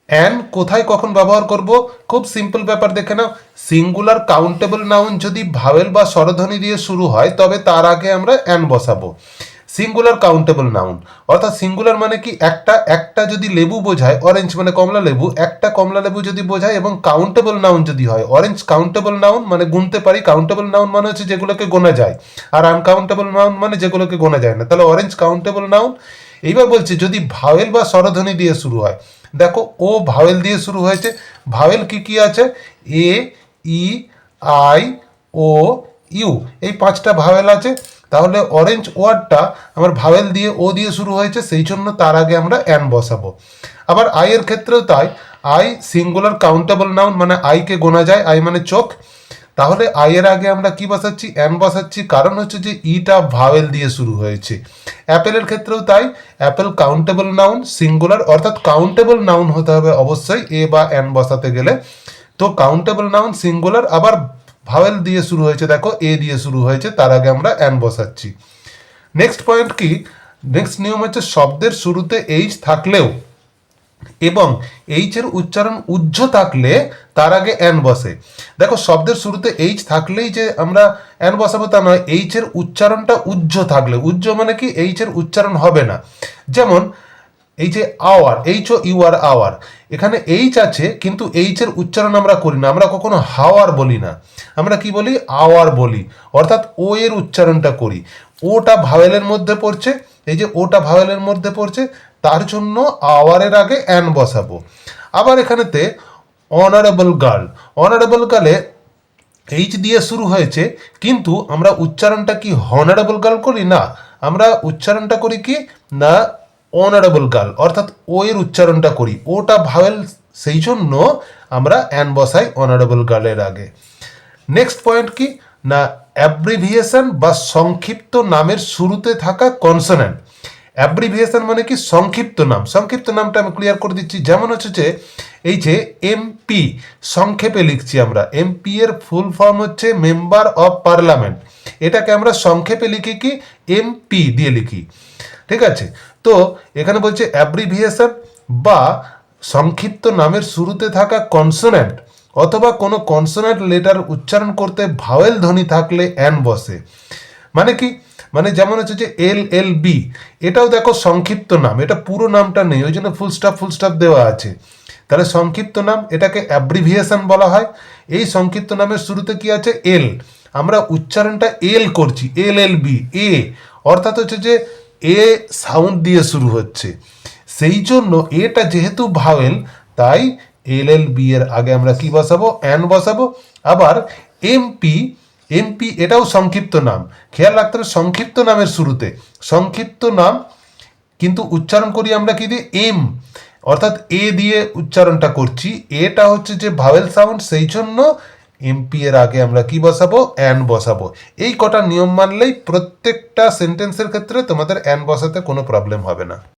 An কোথায় কখন ব্যবহার করব? খুব সিম্পল ব্যাপার, দেখে নাও। সিঙ্গুলার কাউন্টেবল নাউন যদি ভাওয়েল বা স্বরধ্বনি দিয়ে শুরু হয় তবে তার আগে আমরা অ্যান বসাবো। সিঙ্গুলার কাউন্টেবল নাউন অর্থাৎ সিঙ্গুলার মানে কি, একটা একটা যদি লেবু বোঝায়, অরেঞ্জ মানে কমলা লেবু, একটা কমলা লেবু যদি বোঝায়, এবং কাউন্টেবল নাউন যদি হয়, অরেঞ্জ কাউন্টেবল নাউন মানে গুনতে পারি, কাউন্টেবল নাউন মানে হচ্ছে যেগুলোকে গোনা যায়, আর আনকাউন্টেবল নাউন মানে যেগুলোকে গোনা যায় না, তাহলে অরেঞ্জ কাউন্টেবল নাউন। এইবার বলছি যদি ভাওয়েল বা স্বরধ্বনি দিয়ে শুরু হয়, দেখো ও ভাওয়েল দিয়ে শুরু হয়েছে। ভাওয়েল কি কি আছে? এ, ই, আই, ও, ইউ, এই পাঁচটা ভাওয়েল আছে। তাহলে অরেঞ্জ ওয়ার্ডটা আমার ভাওয়েল দিয়ে ও দিয়ে শুরু হয়েছে, সেই জন্য তার আগে আমরা অ্যান বসাবো। আবার আই এর ক্ষেত্রেও তাই। আই সিঙ্গুলার কাউন্টেবল নাউন মানে আইকে গোনা যায়, আই মানে চোখ। তাহলে আই এর আগে আমরা কি বসাচ্ছি? অ্যান বসাচ্ছি, কারণ হচ্ছে যে ইটা ভাওয়েল দিয়ে শুরু হয়েছে। অ্যাপেলের ক্ষেত্রেও তাই। অ্যাপেল কাউন্টেবল নাউন সিঙ্গুলার, অর্থাৎ কাউন্টেবল নাউন হতে হবে অবশ্যই এ বা অ্যান বসাতে গেলে। তো কাউন্টেবল নাউন সিঙ্গুলার, আবার ভাওয়েল দিয়ে শুরু হয়েছে, দেখো এ দিয়ে শুরু হয়েছে, তার আগে আমরা অ্যান বসাচ্ছি। নেক্সট পয়েন্ট কি? নেক্সট নিয়ম হচ্ছে শব্দের শুরুতে এইচ থাকলেও এবং এইচ এর উচ্চারণ উজ্জ্ব থাকলে তার আগে অ্যান বসে। দেখো শব্দের শুরুতে এইচ থাকলেই যে আমরা অ্যান বসাবো তা নয়, এইচ এর উচ্চারণটা উজ্জ্ব থাকলে, উজ্জ্ব মানে কি এইচ এর উচ্চারণ হবে না। যেমন এই যে hour, H O U R hour, এখানে এইচ আছে কিন্তু এইচ এর উচ্চারণ আমরা করি না, আমরা কখনো হাওয়ার বলি না, আমরা কি বলি? আওয়ার বলি, অর্থাৎ ও এর উচ্চারণটা করি। ওটা ভাওয়েলের মধ্যে পড়ছে, এই যে ওটা ভাওয়েলের মধ্যে পড়ছে, তার জন্য আওয়ারের আগে অ্যান বসাবো। আবার এখানেতে অনারেবল গার্ল, অনারেবল গার্লে এইচ দিয়ে শুরু হয়েছে, কিন্তু আমরা উচ্চারণটা কি হনারেবল গার্ল করি না, আমরা উচ্চারণটা করি কি না অনারেবল গার্ল, অর্থাৎ ও এর উচ্চারণটা করি, ওটা ভাওয়েল, সেই জন্য আমরা অ্যান বসাই অনারেবল গার্লের আগে। নেক্সট পয়েন্ট কি না অ্যাব্রিভিয়েশন বা সংক্ষিপ্ত নামের শুরুতে থাকা কনসোনেন্ট। অ্যাব্রিভিয়েশন মানে কি সংক্ষিপ্ত নাম, সংক্ষিপ্ত নামটা আমি ক্লিয়ার করে দিচ্ছি। যেমন হচ্ছে যে এই যে এমপি সংক্ষেপে লিখছি আমরা, এমপি এর ফুল ফর্ম হচ্ছে মেম্বার অফ পার্লামেন্ট, এটাকে আমরা সংক্ষেপে লিখি কি এমপি দিয়ে লিখি, ঠিক আছে। তো এখানে বলছে অ্যাব্রিভিয়েশন বা সংক্ষিপ্ত নামের শুরুতে থাকা কনসোনেন্ট অথবা কোনো কনসোনেন্ট লেটার উচ্চারণ করতে ভাওয়েল ধ্বনি থাকলে অ্যান বসে। মানে কি, মানে যেমন হচ্ছে যে এল এল বি, এটাও দেখো সংক্ষিপ্ত নাম, এটা পুরো নামটা নেই, ওই জন্য ফুল স্টপ দেওয়া আছে। তাহলে সংক্ষিপ্ত নাম, এটাকে অ্যাব্রিভিয়েশন বলা হয়। এই সংক্ষিপ্ত নামের শুরুতে কি আছে? এল, আমরা উচ্চারণটা এল করছি, এল এল বি, এ, অর্থাৎ হচ্ছে যে এ সাউন্ড দিয়ে শুরু হচ্ছে, সেই জন্য এটা যেহেতু ভাওয়েল, তাই এল এল বি এর আগে আমরা কি বসাবো? অ্যান বসাবো। আবার এমপি, এমপি এটাও সংক্ষিপ্ত নাম, খেয়াল রাখতে হবে সংক্ষিপ্ত নামের শুরুতে, সংক্ষিপ্ত নাম কিন্তু উচ্চারণ করি আমরা কি দিয়ে? এম, অর্থাৎ এ দিয়ে উচ্চারণটা করছি, এটা হচ্ছে যে ভাওয়েল সাউন্ড, সেই জন্য এমপি এর আগে আমরা কি বসাবো? অ্যান বসাবো। এই কটা নিয়ম মানলেই প্রত্যেকটা সেন্টেন্সের ক্ষেত্রে তোমাদের অ্যান বসাতে কোনো প্রবলেম হবে না।